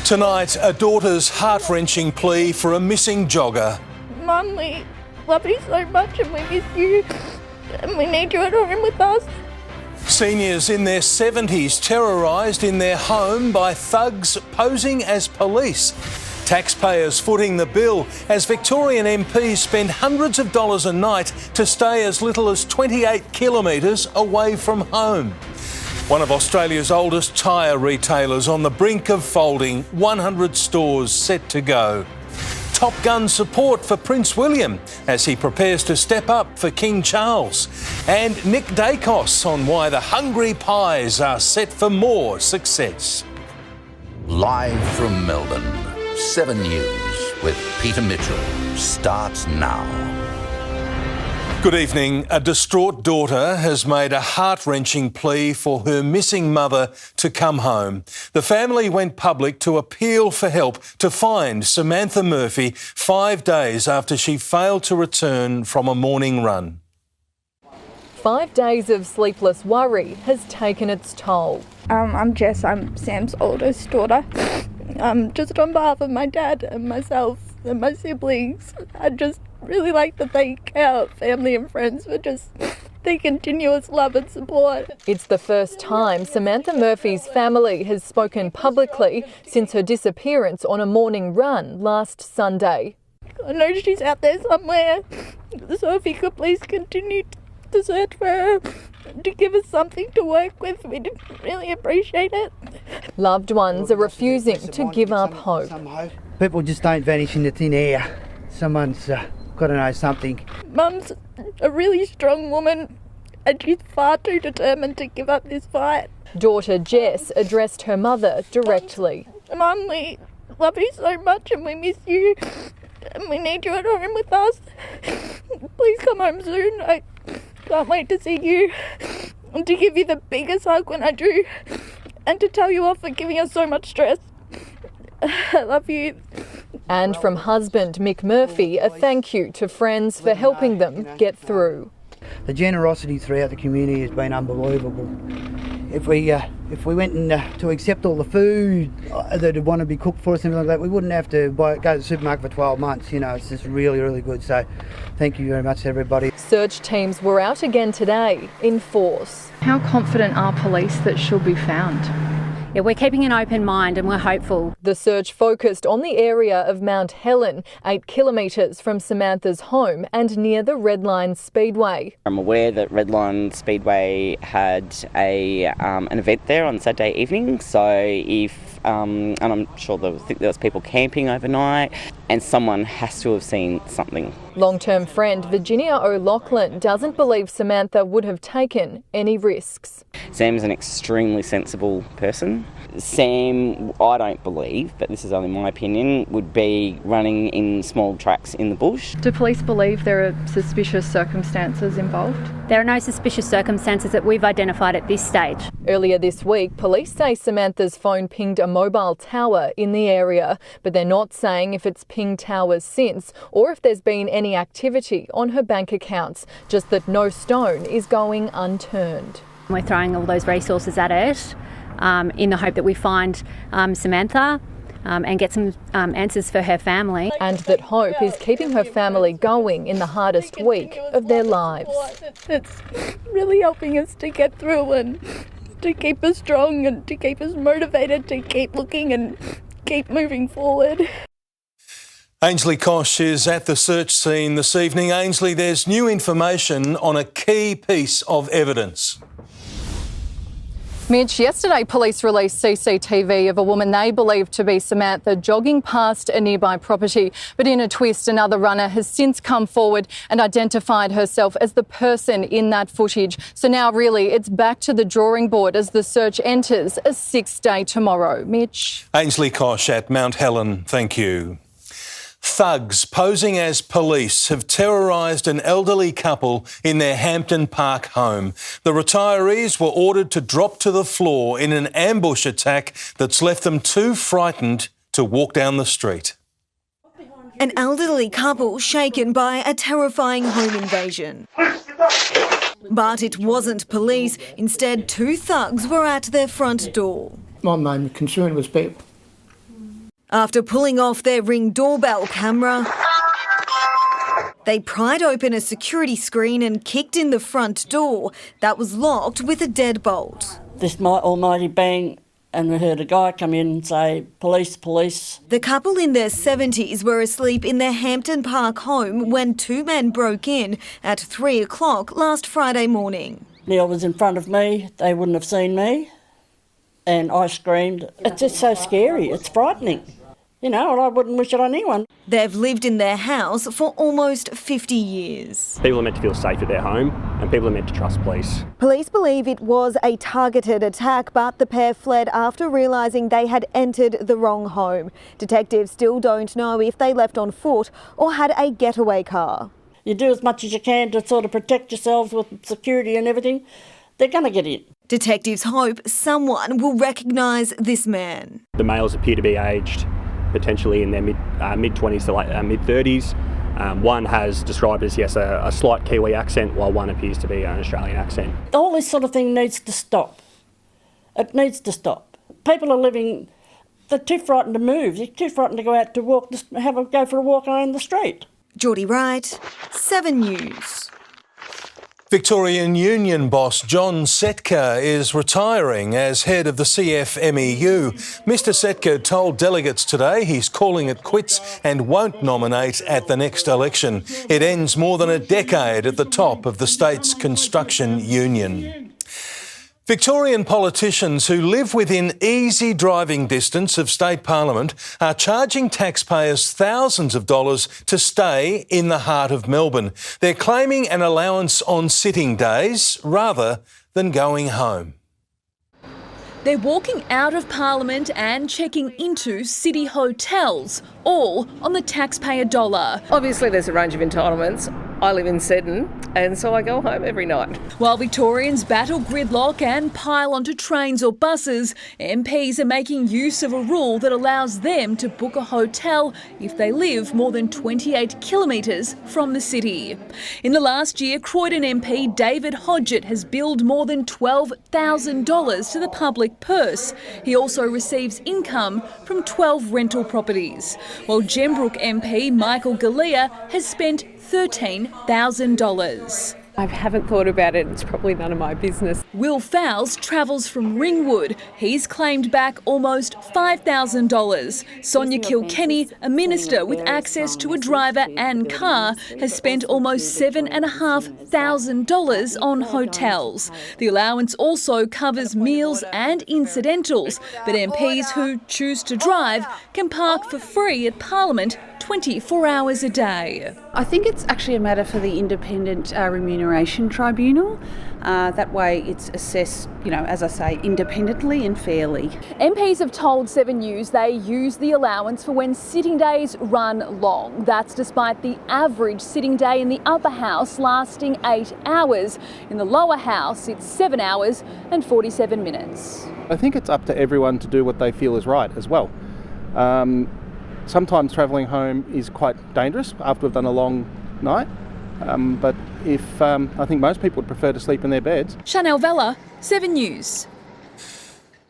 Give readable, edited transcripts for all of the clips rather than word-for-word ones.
Tonight, a daughter's heart-wrenching plea for a missing jogger. Mum, we love you so much and we miss you and we need you at home with us. Seniors in their 70s terrorised in their home by thugs posing as police. Taxpayers footing the bill as Victorian MPs spend hundreds of dollars a night to stay as little as 28 kilometres away from home. One of Australia's oldest tyre retailers on the brink of folding, 100 stores set to go. Top Gun support for Prince William as he prepares to step up for King Charles. And Nick Daicos on why the Hungry Pies are set for more success. Live from Melbourne, 7 News with Peter Mitchell starts now. Good evening. A distraught daughter has made a heart-wrenching plea for her missing mother to come home. The family went public to appeal for help to find Samantha Murphy 5 days after she failed to return from a morning run. 5 days of sleepless worry has taken its toll. I'm Jess, I'm Sam's oldest daughter. Just on behalf of my dad and myself and my siblings, I'd just really like to thank our family and friends for just their continuous love and support. It's the first time Samantha Murphy's family has spoken publicly since her disappearance on a morning run last Sunday. I know she's out there somewhere, so if you could please continue to search for her, to give us something to work with, we'd really appreciate it. Loved ones are refusing to give up hope. People just don't vanish into thin air. Someone's got to know something. Mum's a really strong woman and she's far too determined to give up this fight. Daughter Jess addressed her mother directly. Mum, we love you so much and we miss you and we need you at home with us. Please come home soon. I can't wait to see you and to give you the biggest hug when I do and to tell you off for giving us so much stress. I love you. And from husband Mick Murphy, a thank you to friends for helping them get through. The generosity throughout the community has been unbelievable. If we went to accept all the food that would want to be cooked for us and everything like that, we wouldn't have to go to the supermarket for 12 months. You know, it's just really, really good. So thank you very much, everybody. Search teams were out again today in force. How confident are police that she'll be found? Yeah, we're keeping an open mind and we're hopeful. The search focused on the area of Mount Helen, 8 kilometres from Samantha's home and near the Red Line Speedway. I'm aware that Red Line Speedway had an event there on Saturday evening, so and I'm sure there was people camping overnight, and someone has to have seen something. Long-term friend Virginia O'Loughlin doesn't believe Samantha would have taken any risks. Sam's an extremely sensible person. Sam, I don't believe, but this is only my opinion, would be running in small tracks in the bush. Do police believe there are suspicious circumstances involved? There are no suspicious circumstances that we've identified at this stage. Earlier this week, police say Samantha's phone pinged a mobile tower in the area, but they're not saying if it's pinged towers since or if there's been any activity on her bank accounts, just that no stone is going unturned. We're throwing all those resources at it in the hope that we find Samantha and get some answers for her family. And that hope is keeping her family going in the hardest week of their lives. It's really helping us to get through and to keep us strong and to keep us motivated to keep looking and keep moving forward. Ainsley Kosh is at the search scene this evening. Ainsley, there's new information on a key piece of evidence. Mitch, yesterday police released CCTV of a woman they believe to be Samantha jogging past a nearby property. But in a twist, another runner has since come forward and identified herself as the person in that footage. So now really it's back to the drawing board as the search enters a 6-day tomorrow. Mitch. Ainsley Kosh at Mount Helen, thank you. Thugs posing as police have terrorised an elderly couple in their Hampton Park home. The retirees were ordered to drop to the floor in an ambush attack that's left them too frightened to walk down the street. An elderly couple shaken by a terrifying home invasion. But it wasn't police. Instead, 2 thugs were at their front door. My main concern was people. After pulling off their Ring doorbell camera, they pried open a security screen and kicked in the front door that was locked with a deadbolt. This almighty bang, and we heard a guy come in and say, "Police, police." The couple in their 70s were asleep in their Hampton Park home when two men broke in at 3 o'clock last Friday morning. Neil was in front of me, they wouldn't have seen me, and I screamed. It's just so scary, it's frightening. You know, and I wouldn't wish it on anyone. They've lived in their house for almost 50 years. People are meant to feel safe at their home and people are meant to trust police. Police believe it was a targeted attack, but the pair fled after realising they had entered the wrong home. Detectives still don't know if they left on foot or had a getaway car. You do as much as you can to sort of protect yourselves with security and everything. They're going to get in. Detectives hope someone will recognise this man. The males appear to be aged potentially in their mid-20s to mid-30s. One has described as, yes, a slight Kiwi accent, while one appears to be an Australian accent. All this sort of thing needs to stop. It needs to stop. People are living, they're too frightened to move. They're too frightened to go out to walk, go for a walk around the street. Geordie Wright, 7 News. Victorian union boss John Setka is retiring as head of the CFMEU. Mr Setka told delegates today he's calling it quits and won't nominate at the next election. It ends more than a decade at the top of the state's construction union. Victorian politicians who live within easy driving distance of state parliament are charging taxpayers thousands of dollars to stay in the heart of Melbourne. They're claiming an allowance on sitting days rather than going home. They're walking out of Parliament and checking into city hotels, all on the taxpayer dollar. Obviously there's a range of entitlements. I live in Seddon and so I go home every night. While Victorians battle gridlock and pile onto trains or buses, MPs are making use of a rule that allows them to book a hotel if they live more than 28 kilometres from the city. In the last year, Croydon MP David Hodgett has billed more than $12,000 to the public purse. He also receives income from 12 rental properties, while Gembrook MP Michael Galea has spent $13,000. I haven't thought about it. It's probably none of my business. Will Fowles travels from Ringwood. He's claimed back almost $5,000. Sonia Kilkenny, a minister with access to a driver and car, has spent almost $7,500 on hotels. The allowance also covers meals and incidentals, but MPs who choose to drive can park for free at Parliament 24 hours a day. I think it's actually a matter for the Independent Remuneration Tribunal. That way it's assessed, as I say, independently and fairly. MPs have told 7 News they use the allowance for when sitting days run long. That's despite the average sitting day in the upper house lasting 8 hours. In the lower house, it's 7 hours and 47 minutes. I think it's up to everyone to do what they feel is right as well. Sometimes travelling home is quite dangerous after we've done a long night, but I think most people would prefer to sleep in their beds. Chanel Vella, 7 News.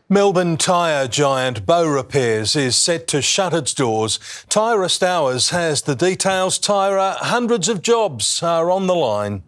Melbourne tyre giant Bow Repairs is set to shut its doors. Tyrist Hours has the details. Tyra, hundreds of jobs are on the line.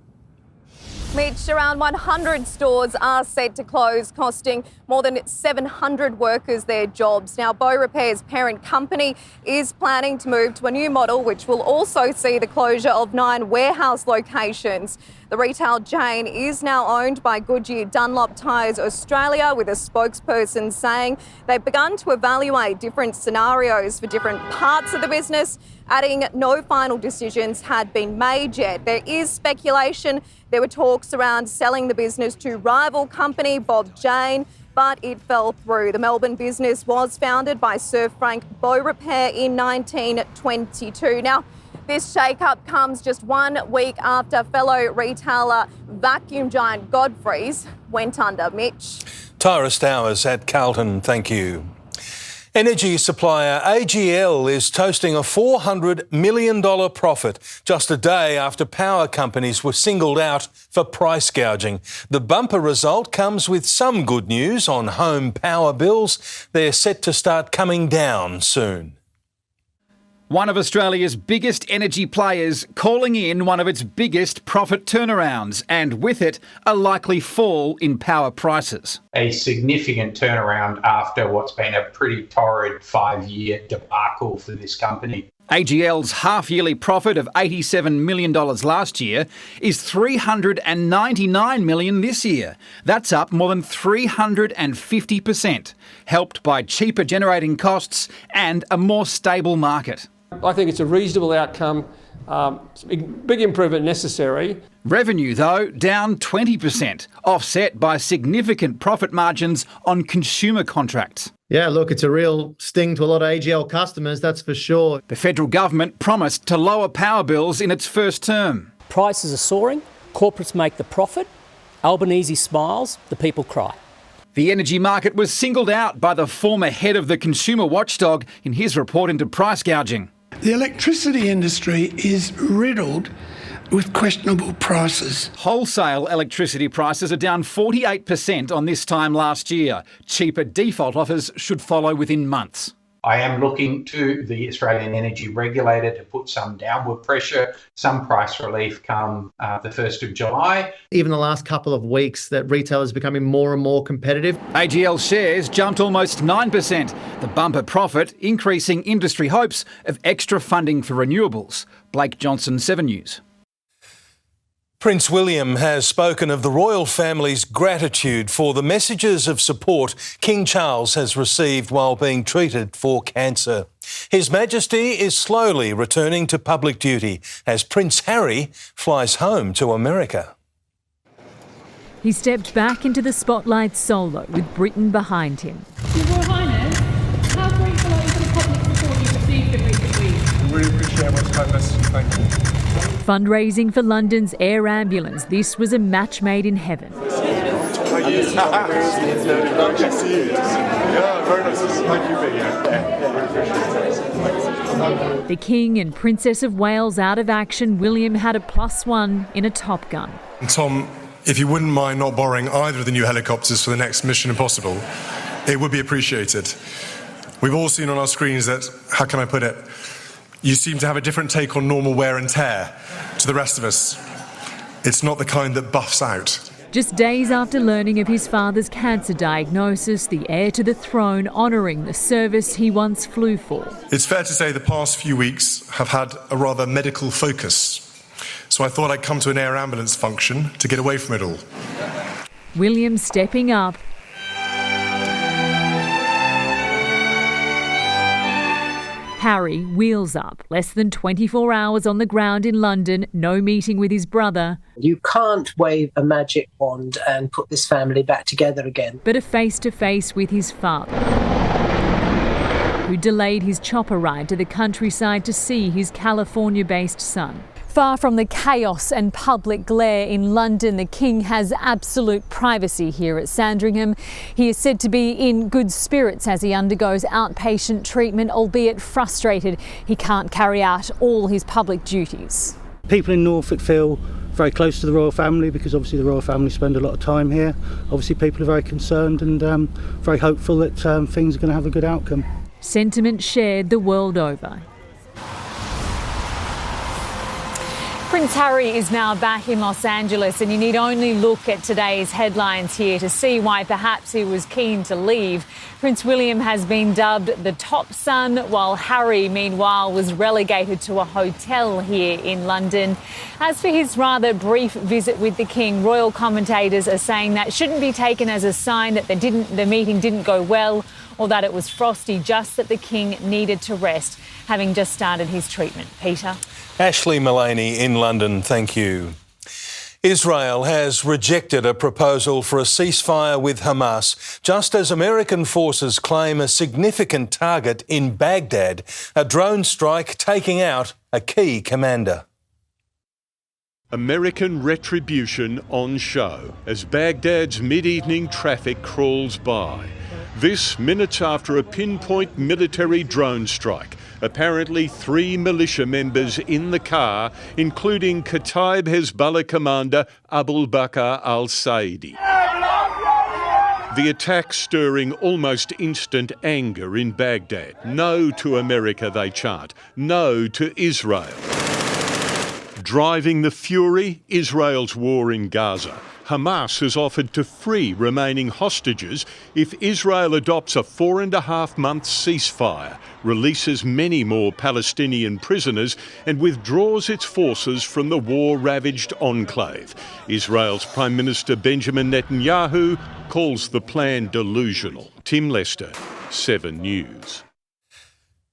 Mitch, around 100 stores are set to close, costing more than 700 workers their jobs. Now, Bow Repair's parent company is planning to move to a new model, which will also see the closure of 9 warehouse locations. The retail chain is now owned by Goodyear Dunlop Tyres Australia, with a spokesperson saying they've begun to evaluate different scenarios for different parts of the business, adding no final decisions had been made yet. There is speculation. There were talks around selling the business to rival company Bob Jane, but it fell through. The Melbourne business was founded by Sir Frank Bow Repair in 1922. Now, this shake-up comes just 1 week after fellow retailer vacuum giant Godfrey's went under. Mitch. Tyrist Hours at Carlton, thank you. Energy supplier AGL is toasting a $400 million profit just a day after power companies were singled out for price gouging. The bumper result comes with some good news on home power bills. They're set to start coming down soon. One of Australia's biggest energy players calling in one of its biggest profit turnarounds, and with it, a likely fall in power prices. A significant turnaround after what's been a pretty torrid 5-year debacle for this company. AGL's half-yearly profit of $87 million last year is $399 million this year. That's up more than 350%, helped by cheaper generating costs and a more stable market. I think it's a reasonable outcome, big improvement necessary. Revenue, though, down 20%, offset by significant profit margins on consumer contracts. Yeah, look, it's a real sting to a lot of AGL customers, that's for sure. The federal government promised to lower power bills in its first term. Prices are soaring, corporates make the profit, Albanese smiles, the people cry. The energy market was singled out by the former head of the consumer watchdog in his report into price gouging. The electricity industry is riddled with questionable prices. Wholesale electricity prices are down 48% on this time last year. Cheaper default offers should follow within months. I am looking to the Australian Energy Regulator to put some downward pressure, some price relief come the 1st of July. Even the last couple of weeks, that retailers are becoming more and more competitive. AGL shares jumped almost 9%. The bumper profit increasing industry hopes of extra funding for renewables. Blake Johnson, 7 News. Prince William has spoken of the royal family's gratitude for the messages of support King Charles has received while being treated for cancer. His Majesty is slowly returning to public duty as Prince Harry flies home to America. He stepped back into the spotlight solo with Britain behind him. Your Royal Highness, how grateful are you for the public support you've received in recent weeks? We really appreciate Your Highness. Thank you. Fundraising for London's air ambulance. This was a match made in heaven. Thank you. Yeah, very nice. Thank you, Big. The King and Princess of Wales out of action. William had a +1 in a Top Gun. Tom, if you wouldn't mind not borrowing either of the new helicopters for the next Mission Impossible, it would be appreciated. We've all seen on our screens that, how can I put it, you seem to have a different take on normal wear and tear to the rest of us. It's not the kind that buffs out. Just days after learning of his father's cancer diagnosis, the heir to the throne honouring the service he once flew for. It's fair to say the past few weeks have had a rather medical focus. So I thought I'd come to an air ambulance function to get away from it all. William stepping up. Harry wheels up. Less than 24 hours on the ground in London, no meeting with his brother. You can't wave a magic wand and put this family back together again. But a face-to-face with his father, who delayed his chopper ride to the countryside to see his California-based son. Far from the chaos and public glare in London, the King has absolute privacy here at Sandringham. He is said to be in good spirits as he undergoes outpatient treatment, albeit frustrated he can't carry out all his public duties. People in Norfolk feel very close to the royal family because obviously the royal family spend a lot of time here. Obviously people are very concerned and very hopeful that things are going to have a good outcome. Sentiment shared the world over. Prince Harry is now back in Los Angeles, and you need only look at today's headlines here to see why perhaps he was keen to leave. Prince William has been dubbed the top son, while Harry, meanwhile, was relegated to a hotel here in London. As for his rather brief visit with the King, royal commentators are saying that shouldn't be taken as a sign that the meeting didn't go well or that it was frosty, just that the King needed to rest, having just started his treatment. Peter? Ashley Mullaney in London, thank you. Israel has rejected a proposal for a ceasefire with Hamas, just as American forces claim a significant target in Baghdad, a drone strike taking out a key commander. American retribution on show as Baghdad's mid-evening traffic crawls by. This minutes after a pinpoint military drone strike. Apparently 3 militia members in the car, including Kataib Hezbollah commander Abu Bakr al-Saidi. The attack stirring almost instant anger in Baghdad. No to America, they chant. No to Israel. Driving the fury, Israel's war in Gaza. Hamas has offered to free remaining hostages if Israel adopts a 4.5-month ceasefire, releases many more Palestinian prisoners and withdraws its forces from the war-ravaged enclave. Israel's Prime Minister Benjamin Netanyahu calls the plan delusional. Tim Lester, 7 News.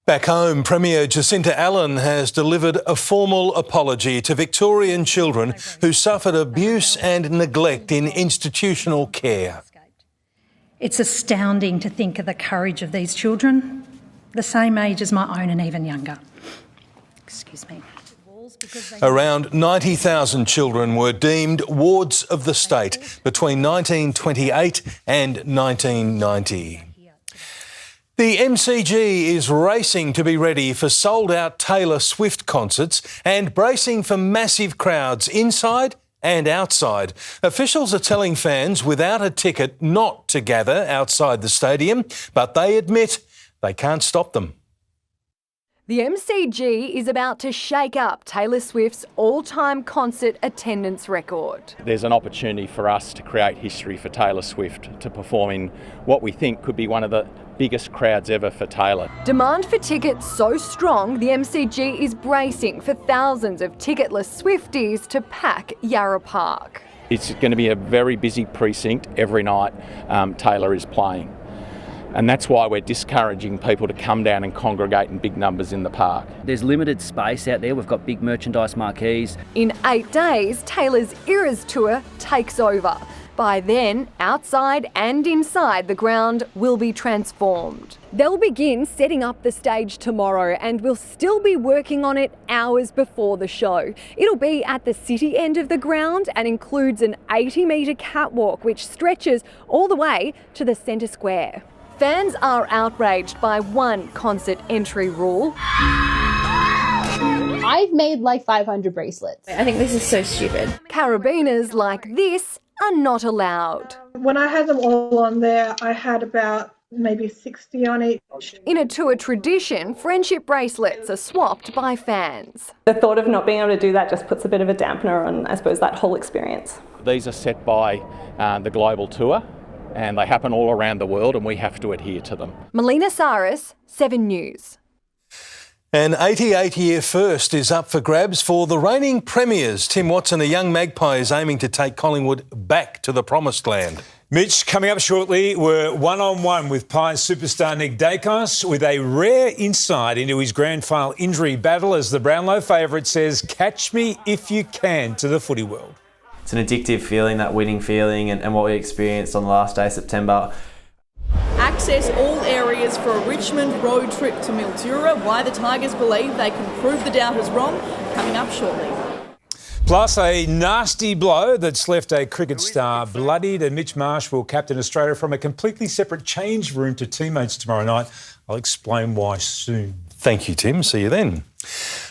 Back home, Premier Jacinta Allen has delivered a formal apology to Victorian children who suffered abuse and neglect in institutional care. It's astounding to think of the courage of these children, the same age as my own and even younger. Excuse me. Around 90,000 children were deemed wards of the state between 1928 and 1990. The MCG is racing to be ready for sold-out Taylor Swift concerts and bracing for massive crowds inside and outside. Officials are telling fans without a ticket not to gather outside the stadium, but they admit they can't stop them. The MCG is about to shake up Taylor Swift's all-time concert attendance record. There's an opportunity for us to create history for Taylor Swift to perform in what we think could be one of the biggest crowds ever for Taylor. Demand for tickets so strong, the MCG is bracing for thousands of ticketless Swifties to pack Yarra Park. It's going to be a very busy precinct every night Taylor is playing. And that's why we're discouraging people to come down and congregate in big numbers in the park. There's limited space out there. We've got big merchandise marquees. In 8 days, Taylor's Eras Tour takes over. By then, outside and inside the ground will be transformed. They'll begin setting up the stage tomorrow and will still be working on it hours before the show. It'll be at the city end of the ground and includes an 80-metre catwalk which stretches all the way to the centre square. Fans are outraged by one concert entry rule. I've made like 500 bracelets. I think this is so stupid. Carabiners like this are not allowed. When I had them all on there, I had about maybe 60 on each. In a tour tradition, friendship bracelets are swapped by fans. The thought of not being able to do that just puts a bit of a dampener on, I suppose, that whole experience. These are set by the global tour, and they happen all around the world, and we have to adhere to them. Melina Saris, 7 News. An 88-year first is up for grabs for the reigning premiers. Tim Watson, a young magpie, is aiming to take Collingwood back to the promised land. Mitch, coming up shortly, we're one-on-one with Pies superstar Nick Daicos with a rare insight into his grand final injury battle as the Brownlow favourite says, catch me if you can to the footy world. It's an addictive feeling, that winning feeling, and what we experienced on the last day of September. Access all areas for a Richmond road trip to Mildura. Why the Tigers believe they can prove the doubters wrong, coming up shortly. Plus, a nasty blow that's left a cricket star bloodied, and Mitch Marsh will captain Australia from a completely separate change room to teammates tomorrow night. I'll explain why soon. Thank you, Tim. See you then.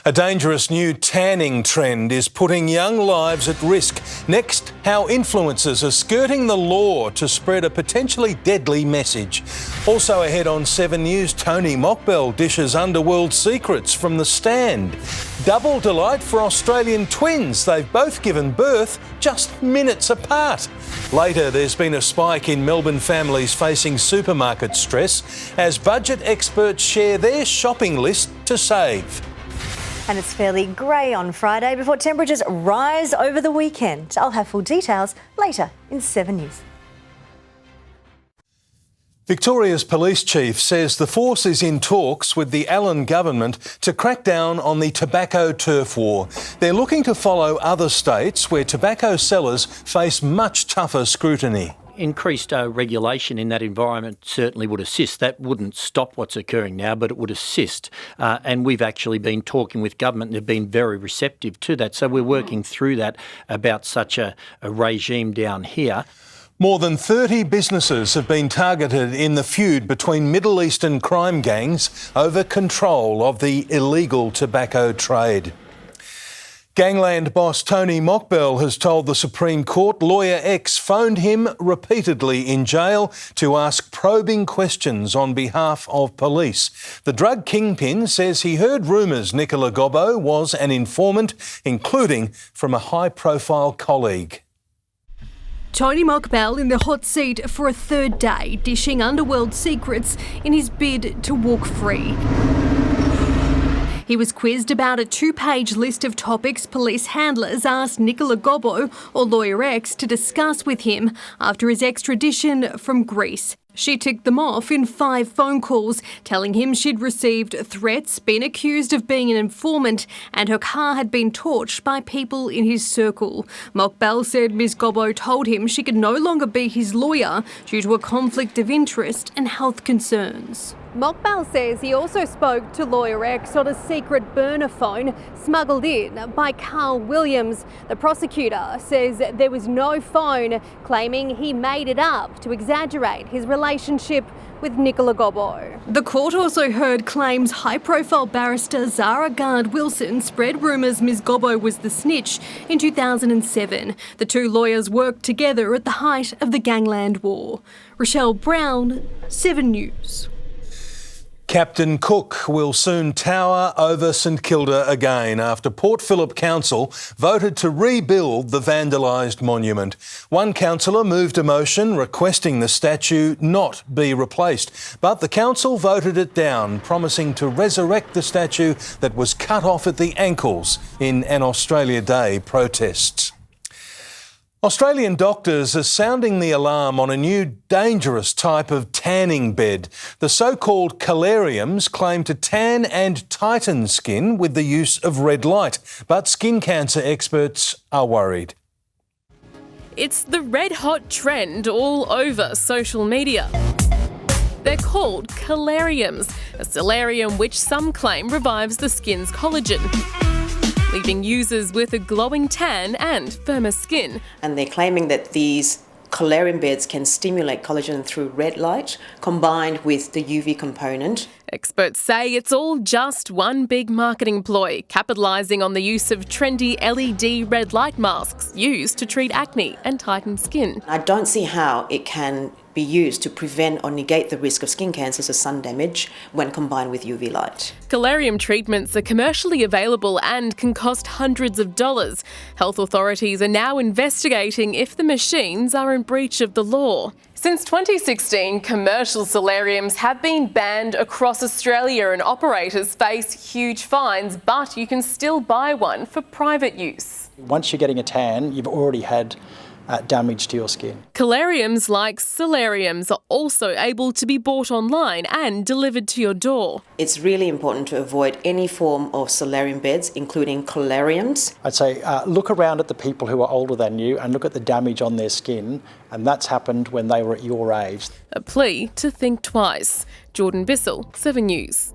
A dangerous new tanning trend is putting young lives at risk. Next, how influencers are skirting the law to spread a potentially deadly message. Also ahead on 7 News, Tony Mockbell dishes underworld secrets from the stand. Double delight for Australian twins. They've both given birth just minutes apart. Later, there's been a spike in Melbourne families facing supermarket stress as budget experts share their shopping list to save. And it's fairly grey on Friday before temperatures rise over the weekend. I'll have full details later in 7 News. Victoria's police chief says the force is in talks with the Allen government to crack down on the tobacco turf war. They're looking to follow other states where tobacco sellers face much tougher scrutiny. Increased regulation in that environment certainly would assist. That wouldn't stop what's occurring now, but it would assist. And we've actually been talking with government and they've been very receptive to that. So we're working through that about such a regime down here. More than 30 businesses have been targeted in the feud between Middle Eastern crime gangs over control of the illegal tobacco trade. Gangland boss Tony Mockbell has told the Supreme Court Lawyer X phoned him repeatedly in jail to ask probing questions on behalf of police. The drug kingpin says he heard rumours Nicola Gobbo was an informant, including from a high-profile colleague. Tony Mockbell in the hot seat for a third day, dishing underworld secrets in his bid to walk free. He was quizzed about a 2-page list of topics police handlers asked Nicola Gobbo, or Lawyer X, to discuss with him after his extradition from Greece. She ticked them off in 5 phone calls, telling him she'd received threats, been accused of being an informant, and her car had been torched by people in his circle. Mockbell said Ms Gobbo told him she could no longer be his lawyer due to a conflict of interest and health concerns. Mockbell says he also spoke to Lawyer X on a secret burner phone smuggled in by Carl Williams. The prosecutor says there was no phone, claiming he made it up to exaggerate his relationship with Nicola Gobbo. The court also heard claims high-profile barrister Zara Gard-Wilson spread rumours Ms Gobbo was the snitch in 2007. The two lawyers worked together at the height of the Gangland War. Rochelle Brown, 7 News. Captain Cook will soon tower over St Kilda again after Port Phillip Council voted to rebuild the vandalised monument. One councillor moved a motion requesting the statue not be replaced, but the council voted it down, promising to resurrect the statue that was cut off at the ankles in an Australia Day protests. Australian doctors are sounding the alarm on a new dangerous type of tanning bed. The so-called calariums claim to tan and tighten skin with the use of red light, but skin cancer experts are worried. It's the red-hot trend all over social media. They're called calariums, a solarium which some claim revives the skin's collagen, leaving users with a glowing tan and firmer skin. And they're claiming that these calarium beds can stimulate collagen through red light combined with the UV component. Experts say it's all just one big marketing ploy, capitalising on the use of trendy LED red light masks used to treat acne and tighten skin. I don't see how it can be used to prevent or negate the risk of skin cancers or sun damage when combined with UV light. Calarium treatments are commercially available and can cost hundreds of dollars. Health authorities are now investigating if the machines are in breach of the law. Since 2016, commercial solariums have been banned across Australia and operators face huge fines, but you can still buy one for private use. Once you're getting a tan, you've already had damage to your skin. Calariums like solariums are also able to be bought online and delivered to your door. It's really important to avoid any form of solarium beds, including calariums. I'd say look around at the people who are older than you and look at the damage on their skin, and that's happened when they were at your age. A plea to think twice. Jordan Bissell, 7 News.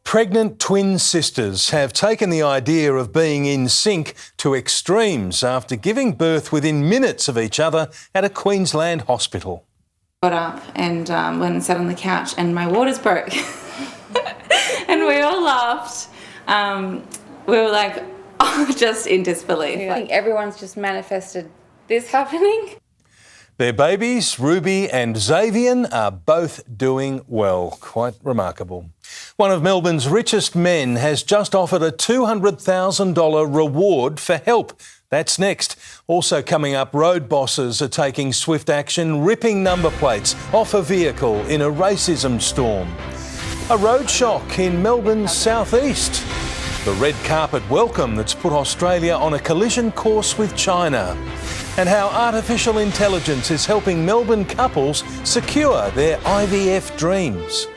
Pregnant twin sisters have taken the idea of being in sync to extremes after giving birth within minutes of each other at a Queensland hospital. Got up and went and sat on the couch and my waters broke. And we all laughed. We were like, oh, just in disbelief. I think everyone's just manifested this happening. Their babies, Ruby and Xavian, are both doing well. Quite remarkable. One of Melbourne's richest men has just offered a $200,000 reward for help. That's next. Also coming up, road bosses are taking swift action, ripping number plates off a vehicle in a racism storm. A road shock in Melbourne's southeast. The red carpet welcome that's put Australia on a collision course with China. And how artificial intelligence is helping Melbourne couples secure their IVF dreams.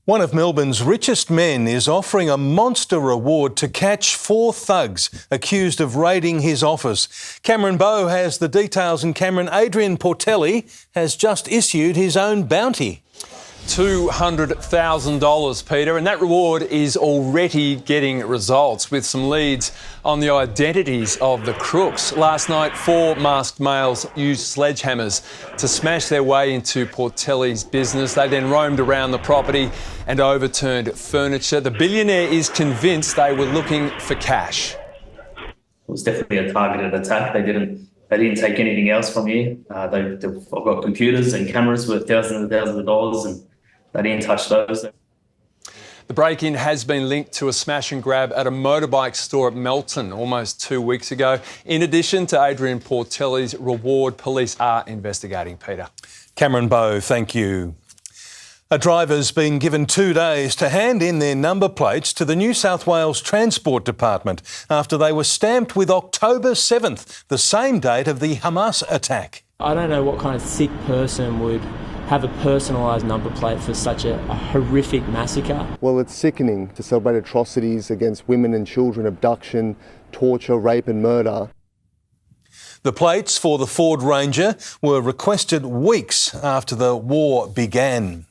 One of Melbourne's richest men is offering a monster reward to catch 4 thugs accused of raiding his office. Cameron Bowe has the details, and Cameron, Adrian Portelli has just issued his own bounty. $200,000, Peter, and that reward is already getting results with some leads on the identities of the crooks. Last night, 4 masked males used sledgehammers to smash their way into Portelli's business. They then roamed around the property and overturned furniture. The billionaire is convinced they were looking for cash. It was definitely a targeted attack. They didn't take anything else from you. I've got computers and cameras worth thousands and thousands of dollars, and they didn't touch those. The break-in has been linked to a smash and grab at a motorbike store at Melton almost 2 weeks ago. In addition to Adrian Portelli's reward, police are investigating, Peter. Cameron Bowe, thank you. A driver's been given 2 days to hand in their number plates to the New South Wales Transport Department after they were stamped with October 7th, the same date of the Hamas attack. I don't know what kind of sick person would have a personalised number plate for such a horrific massacre. Well, it's sickening to celebrate atrocities against women and children, abduction, torture, rape and murder. The plates for the Ford Ranger were requested weeks after the war began.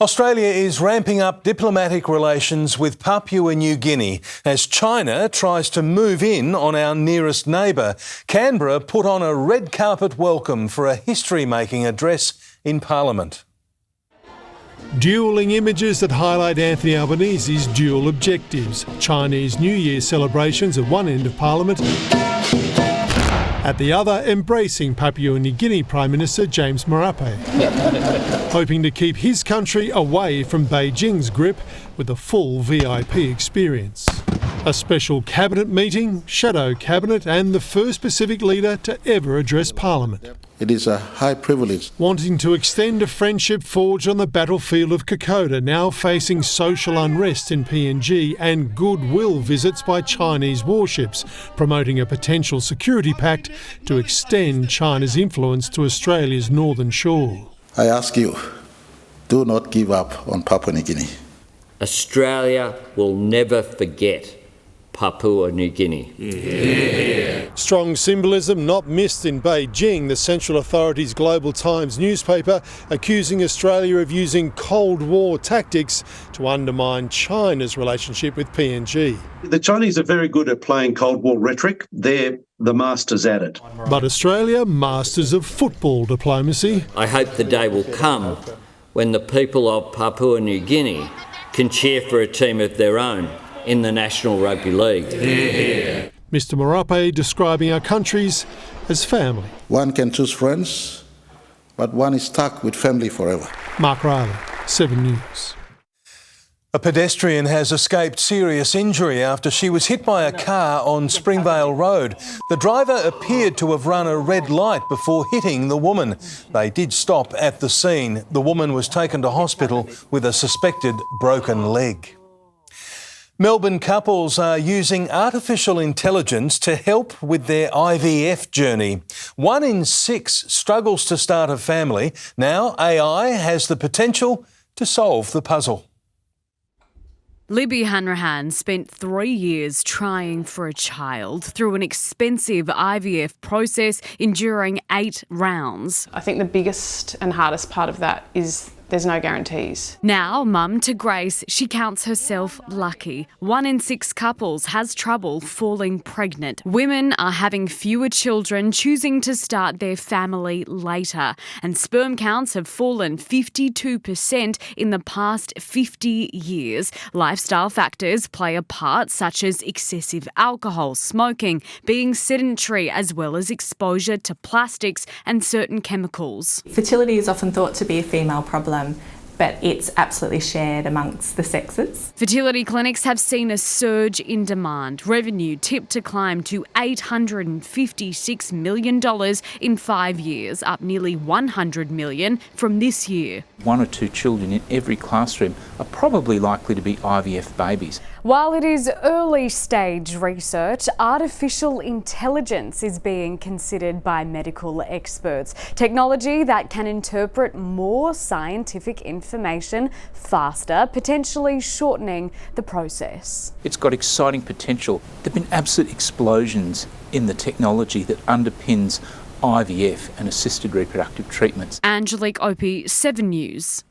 Australia is ramping up diplomatic relations with Papua New Guinea as China tries to move in on our nearest neighbour. Canberra put on a red carpet welcome for a history-making address in Parliament. Dueling images that highlight Anthony Albanese's dual objectives. Chinese New Year celebrations at one end of Parliament, at the other, embracing Papua New Guinea Prime Minister James Marape, hoping to keep his country away from Beijing's grip with a full VIP experience. A special cabinet meeting, shadow cabinet, and the first Pacific leader to ever address Parliament. It is a high privilege. Wanting to extend a friendship forged on the battlefield of Kokoda, now facing social unrest in PNG and goodwill visits by Chinese warships, promoting a potential security pact to extend China's influence to Australia's northern shore. I ask you, do not give up on Papua New Guinea. Australia will never forget Papua New Guinea. Yeah. Strong symbolism not missed in Beijing. The Central Authority's Global Times newspaper accusing Australia of using Cold War tactics to undermine China's relationship with PNG. The Chinese are very good at playing Cold War rhetoric. They're the masters at it. But Australia, masters of football diplomacy. I hope the day will come when the people of Papua New Guinea can cheer for a team of their own in the National Rugby League. Yeah. Mr Marape describing our countries as family. One can choose friends, but one is stuck with family forever. Mark Riley, 7 News. A pedestrian has escaped serious injury after she was hit by a car on Springvale Road. The driver appeared to have run a red light before hitting the woman. They did stop at the scene. The woman was taken to hospital with a suspected broken leg. Melbourne couples are using artificial intelligence to help with their IVF journey. 1 in 6 struggles to start a family. Now AI has the potential to solve the puzzle. Libby Hanrahan spent 3 years trying for a child through an expensive IVF process, enduring 8 rounds. I think the biggest and hardest part of that is there's no guarantees. Now, mum to Grace, she counts herself lucky. 1 in 6 couples has trouble falling pregnant. Women are having fewer children, choosing to start their family later. And sperm counts have fallen 52% in the past 50 years. Lifestyle factors play a part, such as excessive alcohol, smoking, being sedentary, as well as exposure to plastics and certain chemicals. Fertility is often thought to be a female problem, but it's absolutely shared amongst the sexes. Fertility clinics have seen a surge in demand. Revenue tipped to climb to $856 million in 5 years, up nearly $100 million from this year. 1 or 2 children in every classroom are probably likely to be IVF babies. While it is early stage research, artificial intelligence is being considered by medical experts. Technology that can interpret more scientific information faster, potentially shortening the process. It's got exciting potential. There have been absolute explosions in the technology that underpins IVF and assisted reproductive treatments. Angelique Opie, 7 News.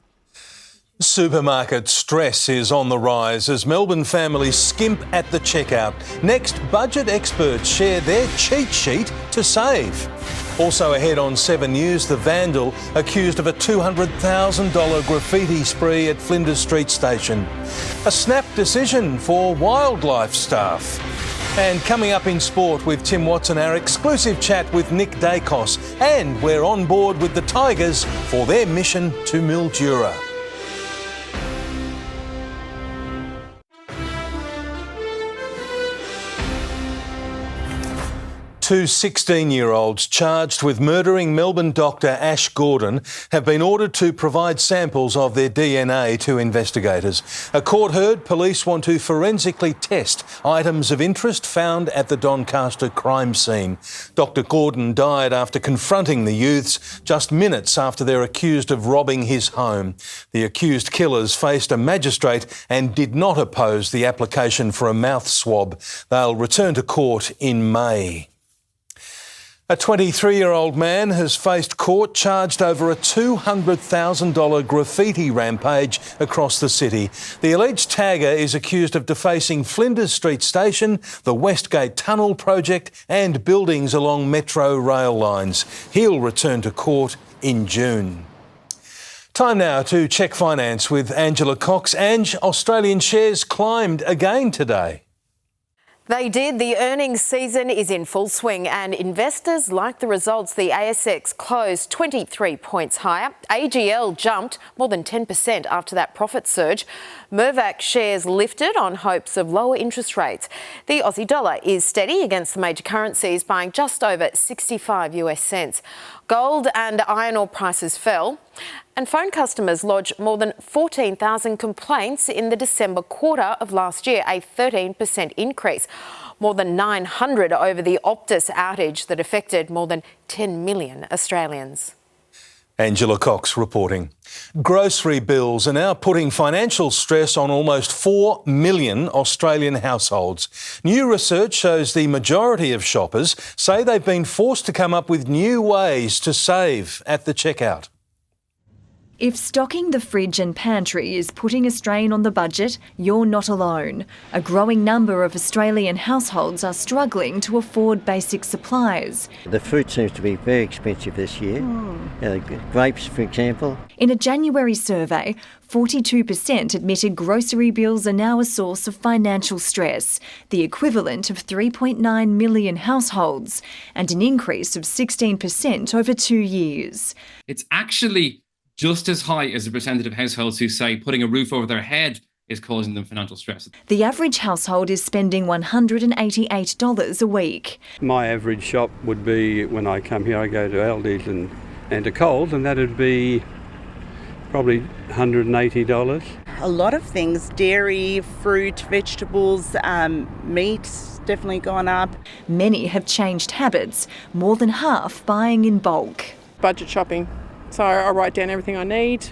Supermarket stress is on the rise as Melbourne families skimp at the checkout. Next, budget experts share their cheat sheet to save. Also ahead on 7 News, the vandal accused of a $200,000 graffiti spree at Flinders Street Station. A snap decision for wildlife staff. And coming up in sport with Tim Watson, our exclusive chat with Nick Daicos. And we're on board with the Tigers for their mission to Mildura. Two 16-year-olds charged with murdering Melbourne doctor Ash Gordon have been ordered to provide samples of their DNA to investigators. A court heard police want to forensically test items of interest found at the Doncaster crime scene. Dr Gordon died after confronting the youths just minutes after they're accused of robbing his home. The accused killers faced a magistrate and did not oppose the application for a mouth swab. They'll return to court in May. A 23-year-old man has faced court charged over a $200,000 graffiti rampage across the city. The alleged tagger is accused of defacing Flinders Street Station, the Westgate Tunnel project and buildings along metro rail lines. He'll return to court in June. Time now to check finance with Angela Cox. Ange, Australian shares climbed again today. They did. The earnings season is in full swing and investors like the results. The ASX closed 23 points higher. AGL jumped more than 10% after that profit surge. Mirvac shares lifted on hopes of lower interest rates. The Aussie dollar is steady against the major currencies, buying just over 65 US cents. Gold and iron ore prices fell. And phone customers lodged more than 14,000 complaints in the December quarter of last year, a 13% increase. More than 900 over the Optus outage that affected more than 10 million Australians. Angela Cox reporting. Grocery bills are now putting financial stress on almost 4 million Australian households. New research shows the majority of shoppers say they've been forced to come up with new ways to save at the checkout. If stocking the fridge and pantry is putting a strain on the budget, you're not alone. A growing number of Australian households are struggling to afford basic supplies. The fruit seems to be very expensive this year. Grapes, for example. In a January survey, 42% admitted grocery bills are now a source of financial stress, the equivalent of 3.9 million households, and an increase of 16% over 2 years. It's actually just as high as the percentage of households who say putting a roof over their head is causing them financial stress. The average household is spending $188 a week. My average shop would be, when I come here, I go to Aldi's and to Coles, and that would be probably $180. A lot of things, dairy, fruit, vegetables, meat's definitely gone up. Many have changed habits, more than half buying in bulk. Budget shopping. So I write down everything I need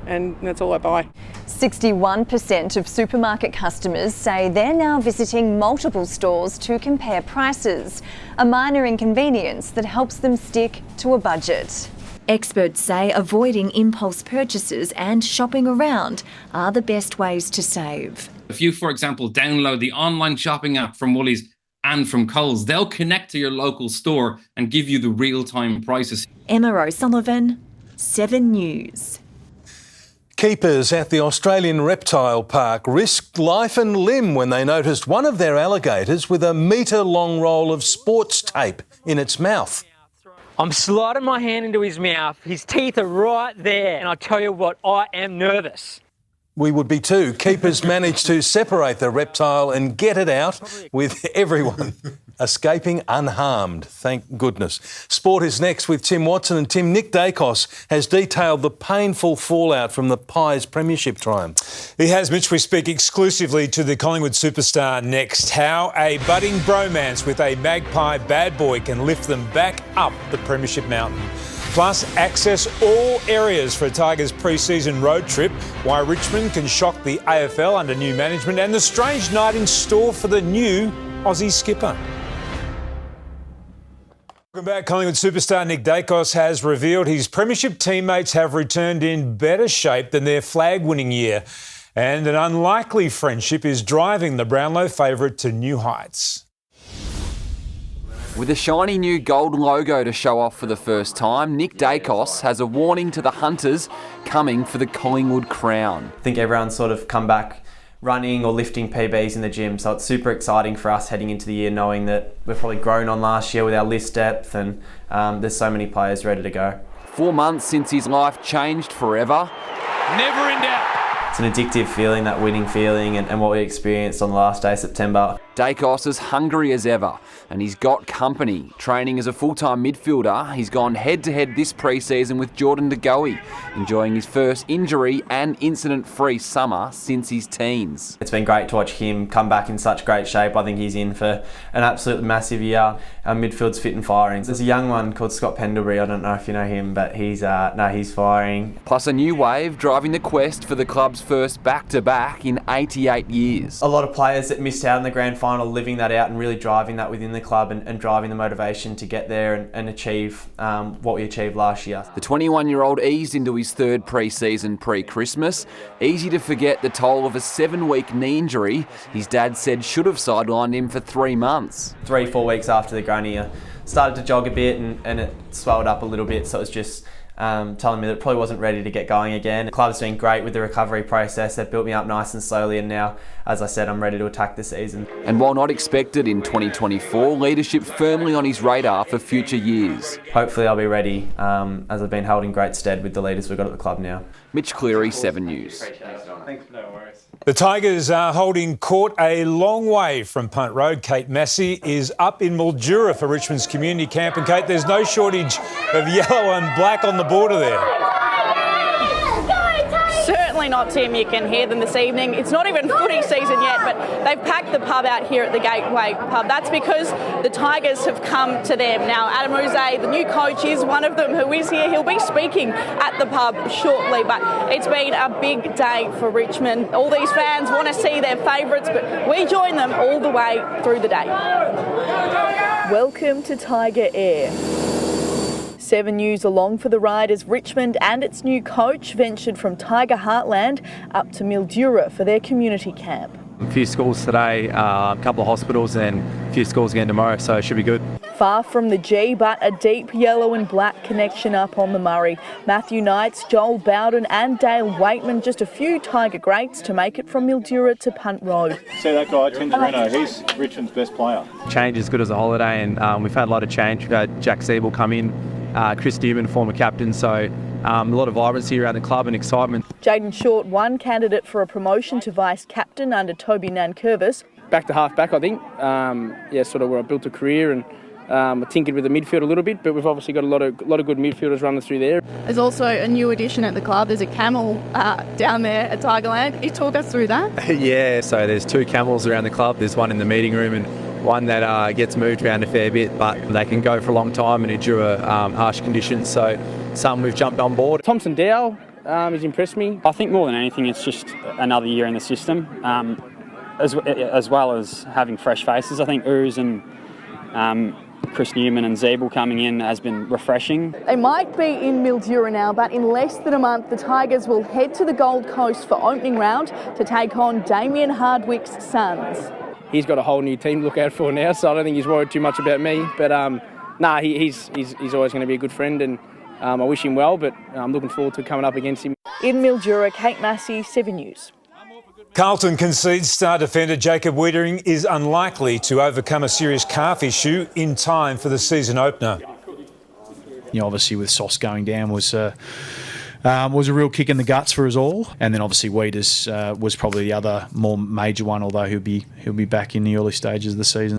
and that's all I buy. 61% of supermarket customers say they're now visiting multiple stores to compare prices, a minor inconvenience that helps them stick to a budget. Experts say avoiding impulse purchases and shopping around are the best ways to save. If you, for example, download the online shopping app from Woolies and from Coles, they'll connect to your local store and give you the real-time prices. Emma O'Sullivan, 7 News. Keepers at the Australian Reptile Park risked life and limb when they noticed one of their alligators with a metre-long roll of sports tape in its mouth. I'm sliding my hand into his mouth. His teeth are right there. And I tell you what, I am nervous. We would be too. Keepers managed to separate the reptile and get it out with everyone escaping unharmed. Thank goodness. Sport is next with Tim Watson and Tim. Nick Daicos has detailed the painful fallout from the Pies premiership triumph. He has, Mitch. We speak exclusively to the Collingwood superstar next. How a budding bromance with a Magpie bad boy can lift them back up the premiership mountain. Plus, access all areas for a Tigers pre-season road trip, why Richmond can shock the AFL under new management, and the strange night in store for the new Aussie skipper. Welcome back. Collingwood superstar Nick Daicos has revealed his premiership teammates have returned in better shape than their flag-winning year, and an unlikely friendship is driving the Brownlow favourite to new heights. With a shiny new gold logo to show off for the first time, Nick Daicos has a warning to the Hunters coming for the Collingwood crown. I think everyone's sort of come back running or lifting PBs in the gym, so it's super exciting for us heading into the year, knowing that we've probably grown on last year with our list depth, and there's so many players ready to go. 4 months since his life changed forever. Never in doubt. It's an addictive feeling, that winning feeling, and what we experienced on the last day of September. Daicos is hungry as ever, and he's got company. Training as a full-time midfielder, he's gone head-to-head this pre-season with Jordan De Goey, enjoying his first injury and incident-free summer since his teens. It's been great to watch him come back in such great shape. I think he's in for an absolutely massive year. Our midfield's fit and firing. There's a young one called Scott Pendlebury. I don't know if you know him, but he's firing. Plus a new wave driving the quest for the club's first back-to-back in 88 years. A lot of players that missed out in the grand final, living that out and really driving that within the club and driving the motivation to get there and achieve what we achieved last year. The 21-year-old eased into his third pre-season pre-Christmas. Easy to forget the toll of a 7-week knee injury his dad said should have sidelined him for 3 months. 3-4 weeks after the granny, started to jog a bit and it swelled up a little bit, so it was just telling me that it probably wasn't ready to get going again. The club's been great with the recovery process. They've built me up nice and slowly, and now, as I said, I'm ready to attack the season. And while not expected in 2024, leadership firmly on his radar for future years. Hopefully I'll be ready, as I've been held in great stead with the leaders we've got at the club now. Mitch Cleary, 7 News. The Tigers are holding court a long way from Punt Road. Kate Massey is up in Mildura for Richmond's community camp. And Kate, there's no shortage of yellow and black on the border there. Certainly not, Tim. You can hear them this evening. It's not even footy season yet, but they've packed the pub out here at the Gateway pub. That's because the Tigers have come to them. Now, Adam Ruse, the new coach, is one of them who is here. He'll be speaking at the pub shortly, but it's been a big day for Richmond. All these fans want to see their favourites, but we join them all the way through the day. Welcome to Tiger Air. 7 News along for the ride as Richmond and its new coach ventured from Tiger Heartland up to Mildura for their community camp. A few schools today, a couple of hospitals and a few schools again tomorrow, so it should be good. Far from the G, but a deep yellow and black connection up on the Murray. Matthew Knights, Joel Bowden and Dale Waitman, just a few Tiger greats to make it from Mildura to Punt Road. See that guy, Tim Torino, he's Richmond's best player. Change is good as a holiday, and we've had a lot of change. We've had Jack Siebel come in, Chris Newman, former captain, so a lot of vibrancy around the club and excitement. Jaden Short, one candidate for a promotion to vice-captain under Toby Nankervis. Back to half-back, I think. Sort of where I built a career, and I tinkered with the midfield a little bit, but we've obviously got a lot of good midfielders running through there. There's also a new addition at the club. There's a camel down there at Tigerland. Can you talk us through that? Yeah, so there's 2 camels around the club. There's one in the meeting room and one that gets moved around a fair bit, but they can go for a long time and endure harsh conditions, so some we've jumped on board. Thompson Dow has impressed me. I think more than anything it's just another year in the system, as well as having fresh faces. I think Urs and Chris Newman and Zeeble coming in has been refreshing. They might be in Mildura now, but in less than a month the Tigers will head to the Gold Coast for opening round to take on Damien Hardwick's Suns. He's got a whole new team to look out for now, so I don't think he's worried too much about me. But he's always going to be a good friend, and I wish him well, but I'm looking forward to coming up against him. In Mildura, Kate Massey, 7 News. Carlton concedes star defender Jacob Wiedering is unlikely to overcome a serious calf issue in time for the season opener. You know, obviously with Sauce going down was a real kick in the guts for us all, and then obviously Wieders was probably the other more major one, although he'll be back in the early stages of the season.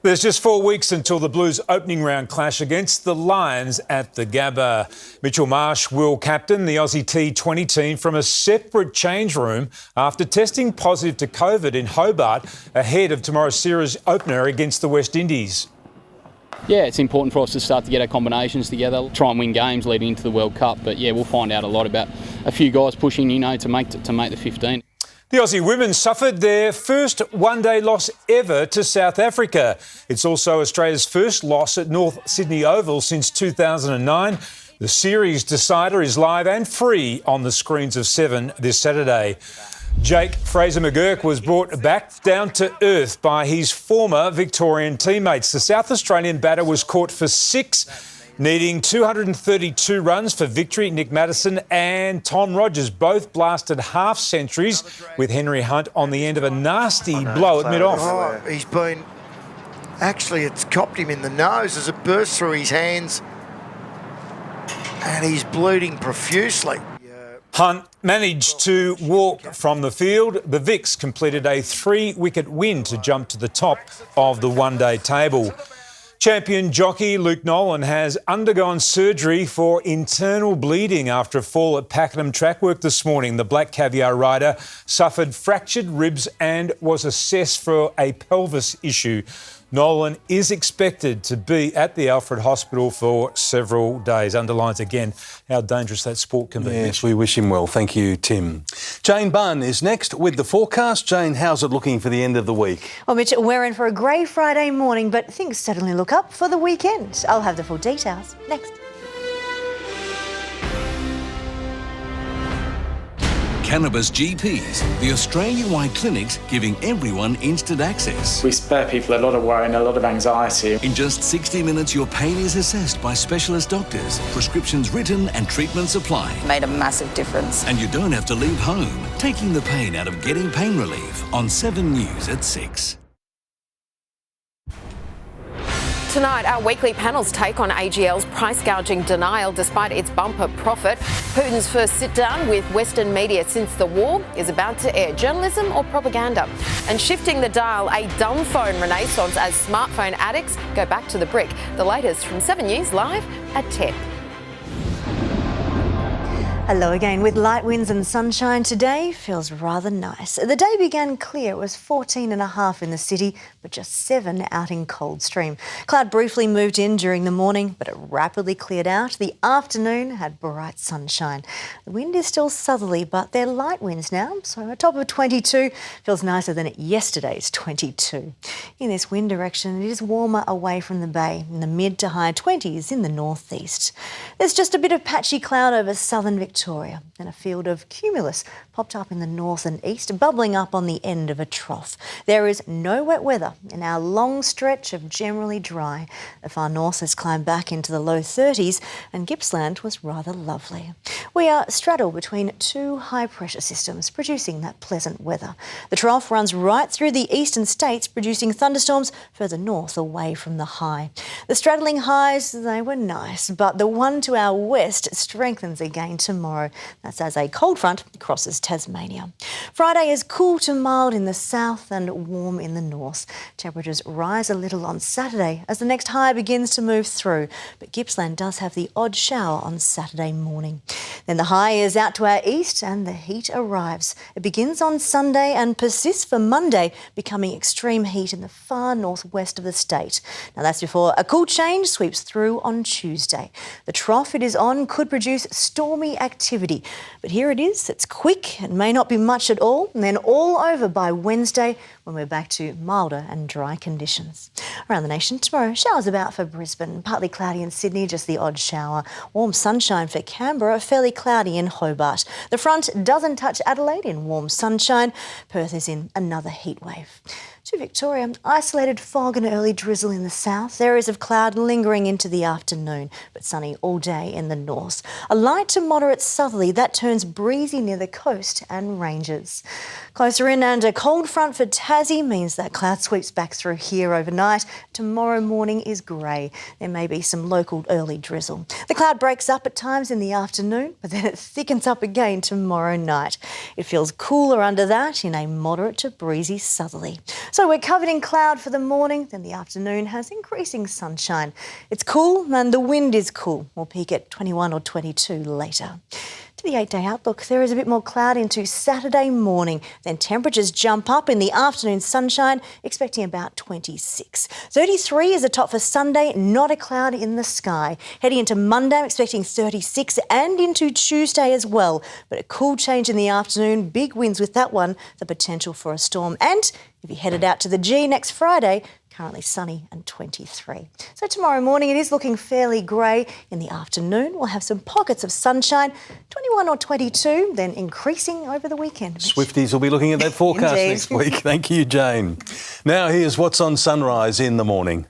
There's just 4 weeks until the Blues' opening round clash against the Lions at the Gabba. Mitchell Marsh will captain the Aussie T20 team from a separate change room after testing positive to COVID in Hobart ahead of tomorrow's series opener against the West Indies. Yeah, it's important for us to start to get our combinations together, try and win games leading into the World Cup. But yeah, we'll find out a lot about a few guys pushing, to make the 15. The Aussie women suffered their first one-day loss ever to South Africa. It's also Australia's first loss at North Sydney Oval since 2009. The series decider is live and free on the screens of 7 this Saturday. Jake Fraser-McGurk was brought back down to earth by his former Victorian teammates. The South Australian batter was caught for 6, needing 232 runs for victory. Nick Maddison and Tom Rogers both blasted half centuries, with Henry Hunt on the end of a nasty blow at mid-off. Oh, he's been... Actually, it's copped him in the nose as it burst through his hands, and he's bleeding profusely. Hunt managed to walk from the field. The Vics completed a 3-wicket win to jump to the top of the one-day table. Champion jockey Luke Nolan has undergone surgery for internal bleeding after a fall at Pakenham track work this morning. The Black Caviar rider suffered fractured ribs and was assessed for a pelvis issue. Nolan is expected to be at the Alfred Hospital for several days. Underlines again how dangerous that sport can be. Yes, we wish him well. Thank you, Tim. Jane Bunn is next with the forecast. Jane, how's it looking for the end of the week? Well, Mitch, we're in for a grey Friday morning, but things certainly look up for the weekend. I'll have the full details next. Cannabis GPs, the Australia-wide clinics giving everyone instant access. We spare people a lot of worry and a lot of anxiety. In just 60 minutes, your pain is assessed by specialist doctors, prescriptions written and treatments applied. Made a massive difference. And you don't have to leave home, taking the pain out of getting pain relief on 7 News at 6. Tonight, our weekly panel's take on AGL's price gouging denial despite its bumper profit. Putin's first sit-down with Western media since the war is about to air. Journalism or propaganda? And shifting the dial, a dumb phone renaissance as smartphone addicts go back to the brick. The latest from 7 News live at 10. Hello again. With light winds and sunshine today, feels rather nice. The day began clear. It was 14.5 in the city, but just 7 out in Coldstream. Cloud briefly moved in during the morning, but it rapidly cleared out. The afternoon had bright sunshine. The wind is still southerly, but they're light winds now, so a top of 22 feels nicer than yesterday's 22. In this wind direction, it is warmer away from the bay, in the mid to high 20s in the northeast. There's just a bit of patchy cloud over southern Victoria, and a field of cumulus popped up in the north and east, bubbling up on the end of a trough. There is no wet weather in our long stretch of generally dry. The far north has climbed back into the low 30s, and Gippsland was rather lovely. We are straddled between 2 high-pressure systems, producing that pleasant weather. The trough runs right through the eastern states, producing thunderstorms further north away from the high. The straddling highs, they were nice, but the one to our west strengthens again tomorrow. That's as a cold front crosses Tasmania. Friday is cool to mild in the south and warm in the north. Temperatures rise a little on Saturday as the next high begins to move through, but Gippsland does have the odd shower on Saturday morning. Then the high is out to our east and the heat arrives. It begins on Sunday and persists for Monday, becoming extreme heat in the far northwest of the state. Now that's before a cool change sweeps through on Tuesday. The trough it is on could produce stormy activity, but here it is. It's quick. It may not be much at all, and then all over by Wednesday when we're back to milder and dry conditions. Around the nation tomorrow, showers about for Brisbane, partly cloudy in Sydney, just the odd shower. Warm sunshine for Canberra, fairly cloudy in Hobart. The front doesn't touch Adelaide in warm sunshine. Perth is in another heat wave. To Victoria, isolated fog and early drizzle in the south, areas of cloud lingering into the afternoon, but sunny all day in the north. A light to moderate southerly that turns breezy near the coast and ranges. Closer in, and a cold front for Tassie means that cloud sweeps back through here overnight. Tomorrow morning is grey. There may be some local early drizzle. The cloud breaks up at times in the afternoon, but then it thickens up again tomorrow night. It feels cooler under that in a moderate to breezy southerly. So we're covered in cloud for the morning, then the afternoon has increasing sunshine. It's cool and the wind is cool. We'll peak at 21 or 22 later. To the 8-day outlook, there is a bit more cloud into Saturday morning. Then temperatures jump up in the afternoon sunshine, expecting about 26. 33 is a top for Sunday, not a cloud in the sky. Heading into Monday, I'm expecting 36 and into Tuesday as well. But a cool change in the afternoon, big winds with that one, the potential for a storm. And if you headed out to the G next Friday, currently sunny and 23. So tomorrow morning it is looking fairly grey. In the afternoon we'll have some pockets of sunshine, 21 or 22, then increasing over the weekend. Swifties will be looking at that forecast next week. Thank you, Jane. Now here's what's on Sunrise in the morning.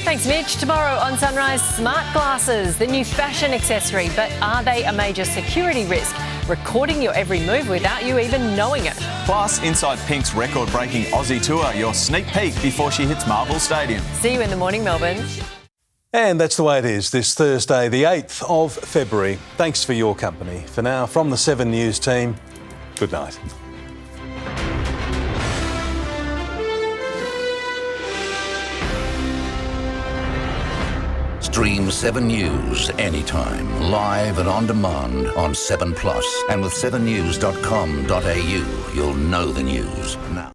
Thanks, Mitch. Tomorrow on Sunrise, smart glasses, the new fashion accessory. But are they a major security risk? Recording your every move without you even knowing it. Plus, inside Pink's record-breaking Aussie tour, your sneak peek before she hits Marvel Stadium. See you in the morning, Melbourne. And that's the way it is this Thursday, the 8th of February. Thanks for your company. For now, from the 7 News team, good night. Stream 7 News anytime, live and on demand on 7plus. And with 7news.com.au, you'll know the news now.